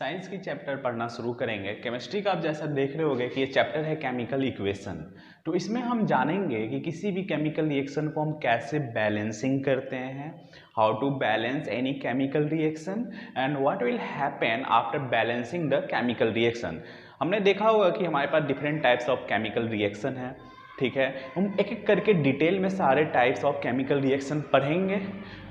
Science की chapter पढ़ना शुरू करेंगे। केमिस्ट्री का आप जैसा देख रहे होंगे कि ये चैप्टर है केमिकल इक्वेशन। तो इसमें हम जानेंगे कि किसी भी केमिकल रिएक्शन को हम कैसे बैलेंसिंग करते हैं, how to balance any chemical reaction and what will happen after balancing the chemical reaction. हमने देखा होगा कि हमारे पास different types of chemical reaction है, ठीक है। हम एक एक करके डिटेल में सारे टाइप्स ऑफ केमिकल रिएक्शन पढ़ेंगे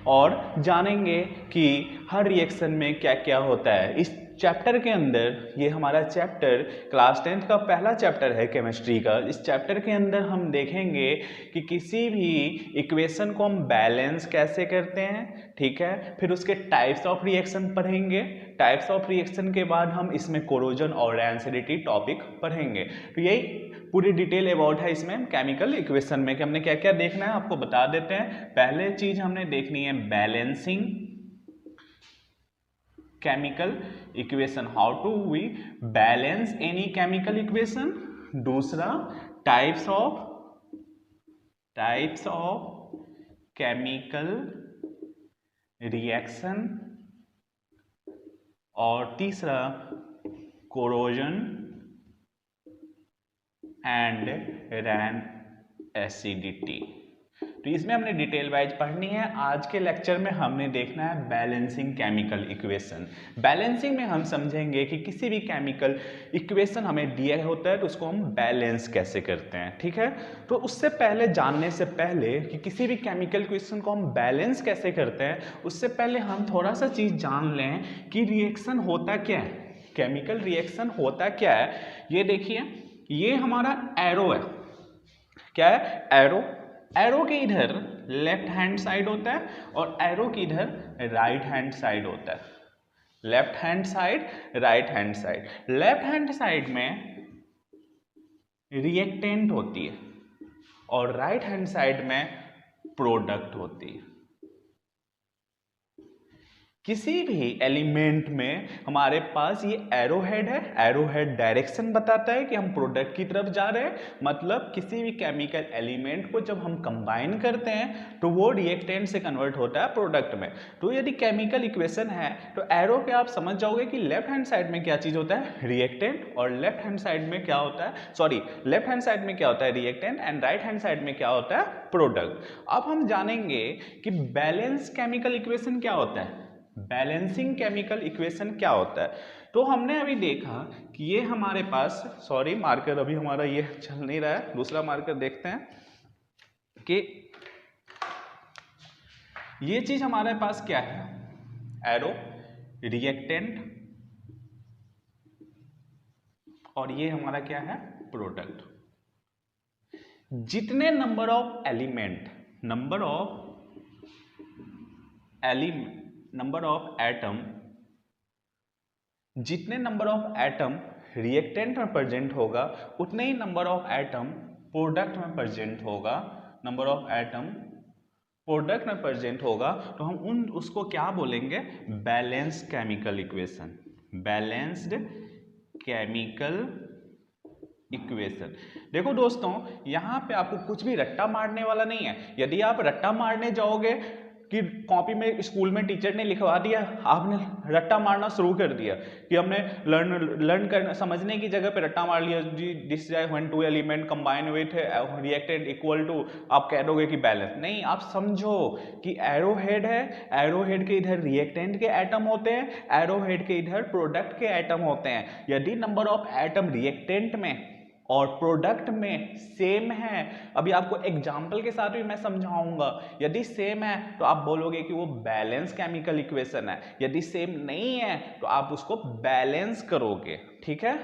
और जानेंगे कि हर रिएक्शन में क्या क्या होता है। इस चैप्टर के अंदर, ये हमारा चैप्टर क्लास 10th का पहला चैप्टर है केमिस्ट्री का। इस चैप्टर के अंदर हम देखेंगे कि किसी भी इक्वेशन को हम बैलेंस कैसे करते हैं, ठीक है। फिर उसके टाइप्स ऑफ रिएक्शन पढ़ेंगे। टाइप्स ऑफ रिएक्शन के बाद हम इसमें कोरोजन और रेंसिडिटी टॉपिक पढ़ेंगे। तो यही पूरी डिटेल अबाउट है इसमें केमिकल इक्वेशन में कि हमने क्या क्या देखना है आपको बता देते हैं। पहले चीज हमने देखनी है balancing chemical equation, how to we balance any chemical equation. दूसरा टाइप्स ऑफ केमिकल रिएक्शन और तीसरा कोरोजन एंड रैन एसिडिटी। तो इसमें हमने डिटेल वाइज पढ़नी है। आज के लेक्चर में हमने देखना है बैलेंसिंग केमिकल इक्वेशन। बैलेंसिंग में हम समझेंगे कि किसी भी केमिकल इक्वेशन हमें दिया होता है तो उसको हम बैलेंस कैसे करते हैं, ठीक है। तो उससे पहले, जानने से पहले कि किसी भी केमिकल इक्वेशन को हम बैलेंस कैसे करते हैं, उससे पहले हम थोड़ा सा चीज जान लें कि रिएक्शन होता क्या है, केमिकल रिएक्शन होता क्या है। ये देखिए, ये हमारा एरो है। क्या है? एरो। एरो के इधर लेफ्ट हैंड साइड होता है और एरो के इधर राइट हैंड साइड होता है। Left hand side, right hand side. Left hand side में रिएक्टेंट होती है और राइट हैंड साइड में प्रोडक्ट होती है। किसी भी एलिमेंट में हमारे पास ये एरो हेड है। एरो हेड डायरेक्शन बताता है कि हम प्रोडक्ट की तरफ जा रहे हैं। मतलब किसी भी केमिकल एलिमेंट को जब हम कंबाइन करते हैं तो वो रिएक्टेंट से कन्वर्ट होता है प्रोडक्ट में। तो यदि केमिकल इक्वेशन है तो एरो पे आप समझ जाओगे कि लेफ्ट हैंड साइड में क्या चीज होता है, रिएक्टेंट, और लेफ्ट हैंड साइड में क्या होता है, सॉरी, लेफ्ट हैंड साइड में क्या होता है, reactant, and right hand side में क्या होता है, प्रोडक्ट। अब हम जानेंगे कि बैलेंस केमिकल इक्वेशन क्या होता है, बैलेंसिंग केमिकल इक्वेशन क्या होता है। तो हमने अभी देखा कि ये हमारे पास, सॉरी मार्कर अभी हमारा ये चल नहीं रहा है, दूसरा मार्कर देखते हैं कि ये चीज हमारे पास क्या है, एरो, रिएक्टेंट, और ये हमारा क्या है, प्रोडक्ट। जितने नंबर ऑफ एटम, जितने नंबर ऑफ एटम रिएक्टेंट में प्रेजेंट होगा उतने ही नंबर ऑफ एटम प्रोडक्ट में प्रेजेंट होगा। नंबर ऑफ एटम प्रोडक्ट में प्रेजेंट होगा तो हम उसको क्या बोलेंगे, balance chemical equation. Balanced chemical equation. देखो दोस्तों, यहां पे आपको कुछ भी रट्टा मारने वाला नहीं है। यदि आप रट्टा मारने जाओगे कि कॉपी में स्कूल में टीचर ने लिखवा दिया, आपने रट्टा मारना शुरू कर दिया कि हमने लर्न करना, समझने की जगह पे रट्टा मार लिया जी, this when two element combine with reactant equal to, आप कह दोगे कि बैलेंस। नहीं, आप समझो कि एरो हेड है, एरो हेड के इधर रिएक्टेंट के एटम होते हैं, एरो हेड के इधर प्रोडक्ट के एटम होते हैं। यदि नंबर ऑफ एटम रिएक्टेंट में और प्रोडक्ट में सेम है, अभी आपको एग्जाम्पल के साथ भी मैं समझाऊंगा, यदि सेम है तो आप बोलोगे कि वो बैलेंस केमिकल इक्वेशन है। यदि सेम नहीं है तो आप उसको बैलेंस करोगे, ठीक है।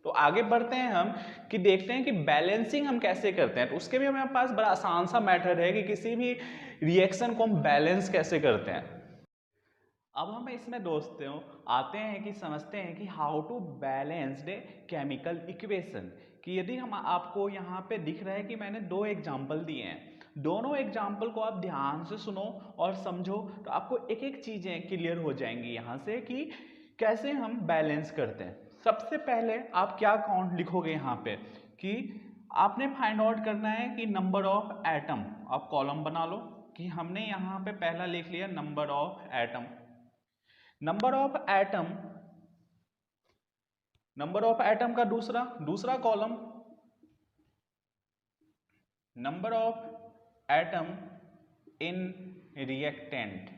तो आगे बढ़ते हैं हम कि देखते हैं कि बैलेंसिंग हम कैसे करते हैं। तो उसके भी हमारे पास बड़ा आसान सा मैथड है कि किसी भी रिएक्शन को हम बैलेंस कैसे करते हैं। अब हम इसमें दोस्तों आते हैं कि समझते हैं कि how to balanced chemical equation. कि यदि हम, आपको यहाँ पे दिख रहा है कि मैंने दो एग्जाम्पल दिए हैं, दोनों एग्जाम्पल को आप ध्यान से सुनो और समझो तो आपको एक एक चीजें क्लियर हो जाएंगी यहाँ से कि कैसे हम बैलेंस करते हैं। सबसे पहले आप क्या काउंट लिखोगे यहाँ पे कि आपने फाइंड आउट करना है कि नंबर ऑफ एटम, आप कॉलम बना लो कि हमने यहाँ पे पहला लिख लिया number of atom. Number of atom number of atom का दूसरा column, number of atom in reactant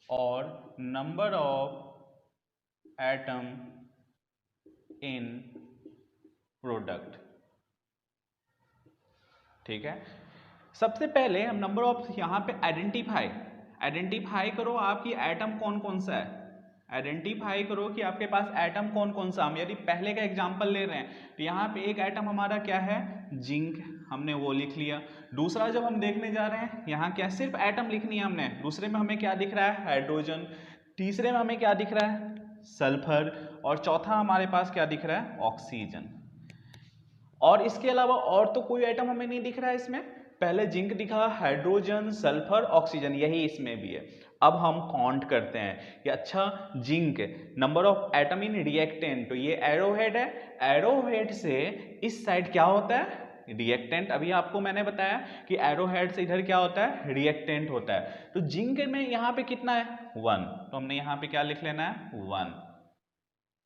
और number of atom in product. ठीक है, सबसे पहले हम नंबर ऑफ यहां पे आइडेंटिफाई करो आपकी एटम कौन कौन सा है, आइडेंटिफाई करो कि आपके पास एटम कौन कौन सा। हम यदि पहले का एग्जांपल ले रहे हैं तो यहाँ पे एक एटम हमारा क्या है, जिंक, हमने वो लिख लिया। दूसरा जब हम देखने जा रहे हैं यहाँ क्या सिर्फ एटम लिखनी है हमने, दूसरे में हमें क्या दिख रहा है, हाइड्रोजन, तीसरे में हमें क्या दिख रहा है, सल्फर, और चौथा हमारे पास क्या दिख रहा है, ऑक्सीजन। और इसके अलावा और तो कोई एटम हमें नहीं दिख रहा है इसमें, पहले जिंक दिखा, हाइड्रोजन, सल्फर, ऑक्सीजन, यही इसमें भी है। अब हम काउंट करते हैं कि अच्छा zinc, number of atom in reactant, तो ये एरोहेड है, एरोहेड से इस साइड क्या होता है, रिएक्टेंट। अभी आपको मैंने बताया कि एरोहेड से इधर क्या होता है, रिएक्टेंट होता है। तो जिंक में यहाँ पे कितना है, 1, तो हमने यहाँ पे क्या लिख लेना है, 1।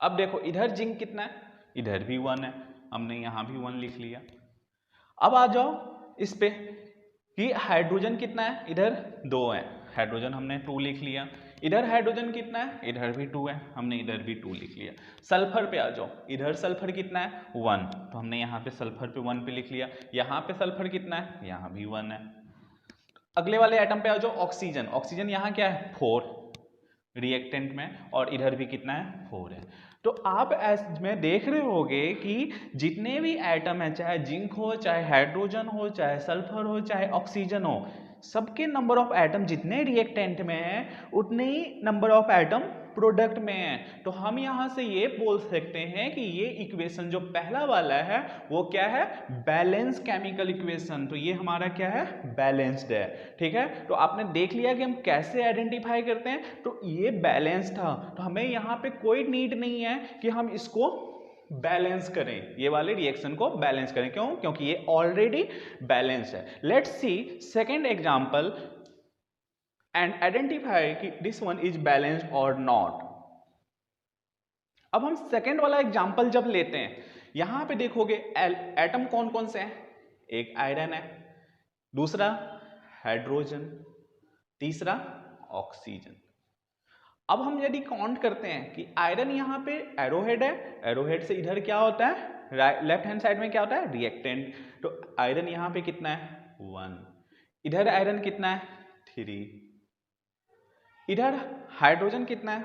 अब देखो इधर जिंक कितना है, इधर भी 1 है, हमने यहाँ भी 1 लिख लिया। अब आ जाओ इस पे कि हाइड्रोजन कितना है, इधर 2 है, हाइड्रोजन हमने 2 लिख लिया। इधर हाइड्रोजन कितना है, इधर भी 2 है, हमने इधर भी 2 लिख लिया। सल्फर पे आ जाओ, इधर सल्फर कितना है, 1, तो हमने यहाँ पे सल्फर पे 1 पे लिख लिया। यहाँ पे सल्फर कितना है, यहाँ भी 1 है। अगले वाले आइटम पे आ जाओ, ऑक्सीजन, ऑक्सीजन यहाँ क्या है, 4 रिएक्टेंट में, और इधर भी कितना है, 4 है। तो आप में देख रहे होगे कि जितने भी एटम है, चाहे जिंक हो, चाहे हाइड्रोजन हो, चाहे सल्फर हो, चाहे ऑक्सीजन हो, सबके नंबर ऑफ एटम जितने रिएक्टेंट में है उतने ही नंबर ऑफ एटम प्रोडक्ट में है। तो हम यहां से ये बोल सकते हैं कि ये इक्वेशन जो पहला वाला है वो क्या है, बैलेंस केमिकल इक्वेशन। तो ये हमारा क्या है, बैलेंस्ड है। ठीक है, तो आपने देख लिया कि हम कैसे आइडेंटिफाई करते हैं, तो ये बैलेंस था, तो हमें यहाँ पे कोई नीड नहीं है कि हम इसको बैलेंस करें, ये वाले रिएक्शन को बैलेंस करें। क्यों, क्योंकि ये ऑलरेडी बैलेंस है। Let's see second example and identify कि दिस वन इज बैलेंस्ड और नॉट। अब हम सेकेंड वाला एग्जाम्पल जब लेते हैं, यहां पे देखोगे एटम कौन कौन से हैं, एक आयरन है, दूसरा हाइड्रोजन, तीसरा ऑक्सीजन। अब हम यदि काउंट करते हैं कि आयरन यहाँ पे एरोहेड है, एरोहेड से इधर क्या होता है, लेफ्ट हैंड साइड में क्या होता है, रिएक्टेंट। तो आयरन यहाँ पे कितना है, 1, इधर आयरन कितना है, 3, इधर हाइड्रोजन कितना है,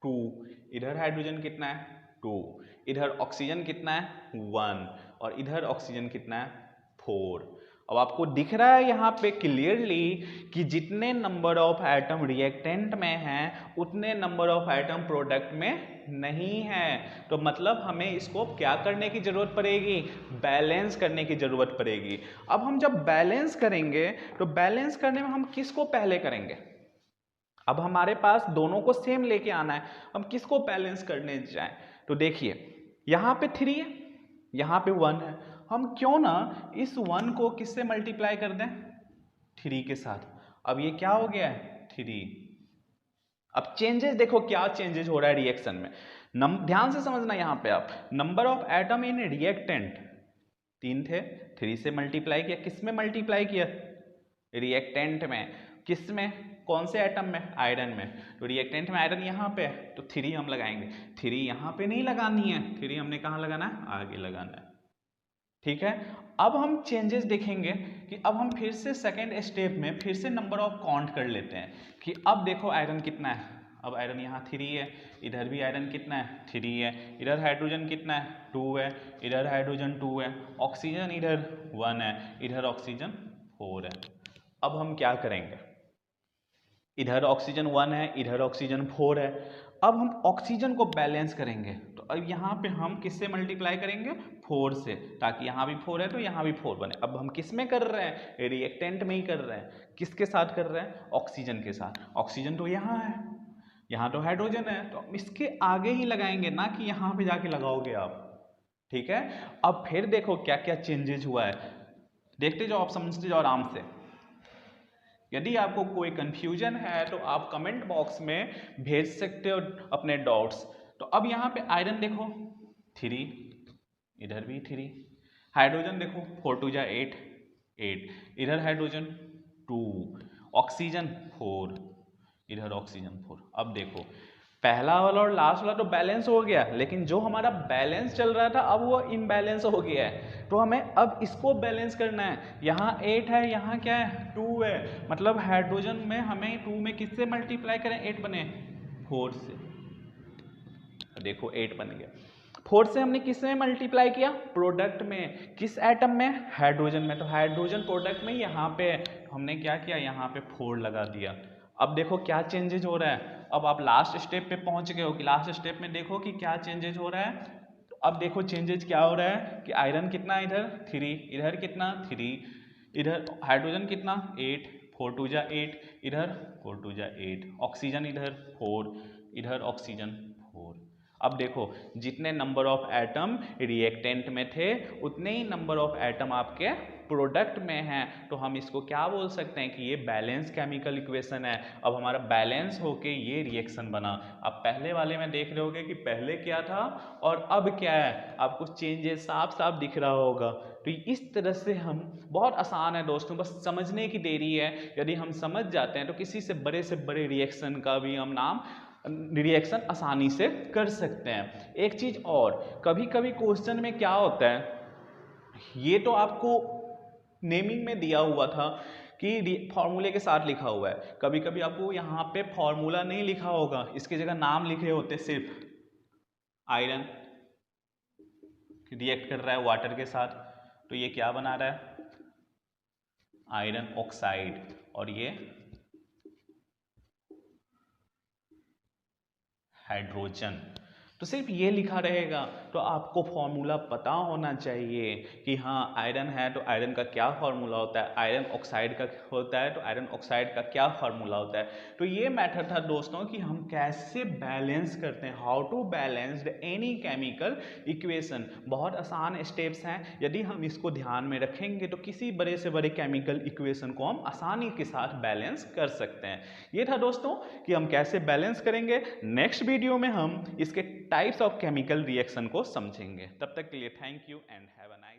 2, इधर हाइड्रोजन कितना है, 2, इधर ऑक्सीजन कितना है, 1, और इधर ऑक्सीजन कितना है, 4। अब आपको दिख रहा है यहाँ पे क्लियरली कि जितने नंबर ऑफ एटम रिएक्टेंट में हैं उतने नंबर ऑफ एटम प्रोडक्ट में नहीं है। तो मतलब हमें इसको क्या करने की जरूरत पड़ेगी, बैलेंस करने की जरूरत पड़ेगी। अब हम जब बैलेंस करेंगे तो बैलेंस करने में हम किसको पहले करेंगे, अब हमारे पास दोनों को सेम लेके आना है, हम किसको बैलेंस करने जाएं। तो देखिए यहाँ पे 3 है, यहाँ पे 1 है, हम क्यों ना इस 1 को किससे मल्टीप्लाई कर दें, 3 के साथ। अब ये क्या हो गया है, 3। अब चेंजेस देखो क्या चेंजेस हो रहा है रिएक्शन में, ध्यान से समझना। यहाँ पे आप number of atom in reactant 3 थे, 3 से मल्टीप्लाई किया, किस में मल्टीप्लाई किया, रिएक्टेंट में। किस में, कौन से एटम में, आयरन में। तो रिएक्टेंट में आयरन यहाँ पे है तो 3 हम लगाएंगे, 3 यहाँ पे नहीं लगानी है, 3 हमने कहाँ लगाना है, आगे लगाना है। ठीक है, अब हम चेंजेस देखेंगे कि अब हम फिर से सेकेंड स्टेप में फिर से नंबर ऑफ काउंट कर लेते हैं कि अब देखो आयरन कितना है, अब आयरन यहाँ 3 है, इधर भी आयरन कितना है, 3 है, इधर हाइड्रोजन कितना है, 2 है, इधर हाइड्रोजन 2 है, ऑक्सीजन इधर 1 है, इधर ऑक्सीजन 4 है। अब हम क्या करेंगे, इधर ऑक्सीजन 1 है, इधर ऑक्सीजन 4 है। अब हम ऑक्सीजन को बैलेंस करेंगे, तो अब यहाँ पे हम किससे मल्टीप्लाई करेंगे, 4 से, ताकि यहाँ भी 4 है तो यहाँ भी 4 बने। अब हम किस में कर रहे हैं, रिएक्टेंट में ही कर रहे हैं। किसके साथ कर रहे हैं, ऑक्सीजन के साथ। ऑक्सीजन तो यहाँ है, यहाँ तो हाइड्रोजन है, तो हम इसके आगे ही लगाएंगे, ना कि यहाँ पे जाके लगाओगे आप। ठीक है, अब फिर देखो क्या क्या चेंजेस हुआ है, देखते जाओ, आप समझते जाओ आराम से। यदि आपको कोई कंफ्यूजन है तो आप कमेंट बॉक्स में भेज सकते हो अपने डाउट्स। तो तो अब यहाँ पे आयरन देखो 3, इधर भी 3, हाइड्रोजन देखो 4 2 जा 8, 8, इधर हाइड्रोजन 2, ऑक्सीजन 4, इधर ऑक्सीजन 4। अब देखो पहला वाला और लास्ट वाला तो बैलेंस हो गया, लेकिन जो हमारा बैलेंस चल रहा था अब वो इम्बैलेंस हो गया है। तो हमें अब इसको बैलेंस करना है। यहाँ 8 है, यहाँ क्या है 2 है, मतलब हाइड्रोजन में हमें 2 में किससे मल्टीप्लाई करें, 8 बने 4 से, देखो 8 बन गया। 4 से हमने किस में मल्टीप्लाई किया, प्रोडक्ट में, किस एटम में, हाइड्रोजन में, तो हाइड्रोजन प्रोडक्ट में यहाँ पे हमने क्या किया, यहाँ पे 4 लगा दिया। अब देखो क्या चेंजेज हो रहा है, अब आप लास्ट स्टेप पे पहुंच गए हो कि लास्ट स्टेप में देखो कि क्या चेंजेज हो रहा है। तो अब देखो चेंजेज क्या हो रहा है कि आयरन कितना इधर 3, इधर कितना 3, इधर हाइड्रोजन कितना 8, 4 2 जा 8, इधर 4 2 जा 8, ऑक्सीजन इधर 4, इधर ऑक्सीजन 4। अब देखो जितने नंबर ऑफ एटम रिएक्टेंट में थे उतने ही नंबर ऑफ एटम आपके प्रोडक्ट में हैं, तो हम इसको क्या बोल सकते हैं कि ये बैलेंस केमिकल इक्वेशन है। अब हमारा बैलेंस होके ये रिएक्शन बना। अब पहले वाले में देख रहे होगे कि पहले क्या था और अब क्या है, आपको चेंजेस साफ साफ दिख रहा होगा। तो इस तरह से हम, बहुत आसान है दोस्तों, बस समझने की देरी है। यदि हम समझ जाते हैं तो किसी से बड़े रिएक्शन का भी हम नाम रिएक्शन आसानी से कर सकते हैं। एक चीज और, कभी कभी क्वेश्चन में क्या होता है, ये तो आपको नेमिंग में दिया हुआ था कि फॉर्मूले के साथ लिखा हुआ है, कभी कभी आपको यहाँ पे फॉर्मूला नहीं लिखा होगा, इसकी जगह नाम लिखे होते, सिर्फ आयरन रिएक्ट कर रहा है वाटर के साथ, तो ये क्या बना रहा है, आयरन ऑक्साइड, और ये हाइड्रोजन। तो सिर्फ ये लिखा रहेगा, तो आपको फॉर्मूला पता होना चाहिए कि हाँ आयरन है तो आयरन का क्या फॉर्मूला होता है, आयरन ऑक्साइड का होता है तो आयरन ऑक्साइड का क्या फॉर्मूला होता है। तो ये मैटर था दोस्तों कि हम कैसे बैलेंस करते हैं, how to balance any chemical equation. बहुत आसान स्टेप्स हैं, यदि हम इसको ध्यान में रखेंगे तो किसी बड़े से बड़े केमिकल इक्वेशन को हम आसानी के साथ बैलेंस कर सकते हैं। ये था दोस्तों कि हम कैसे बैलेंस करेंगे। नेक्स्ट वीडियो में हम इसके टाइप्स ऑफ केमिकल रिएक्शन को समझेंगे। तब तक के लिए thank you and have a nice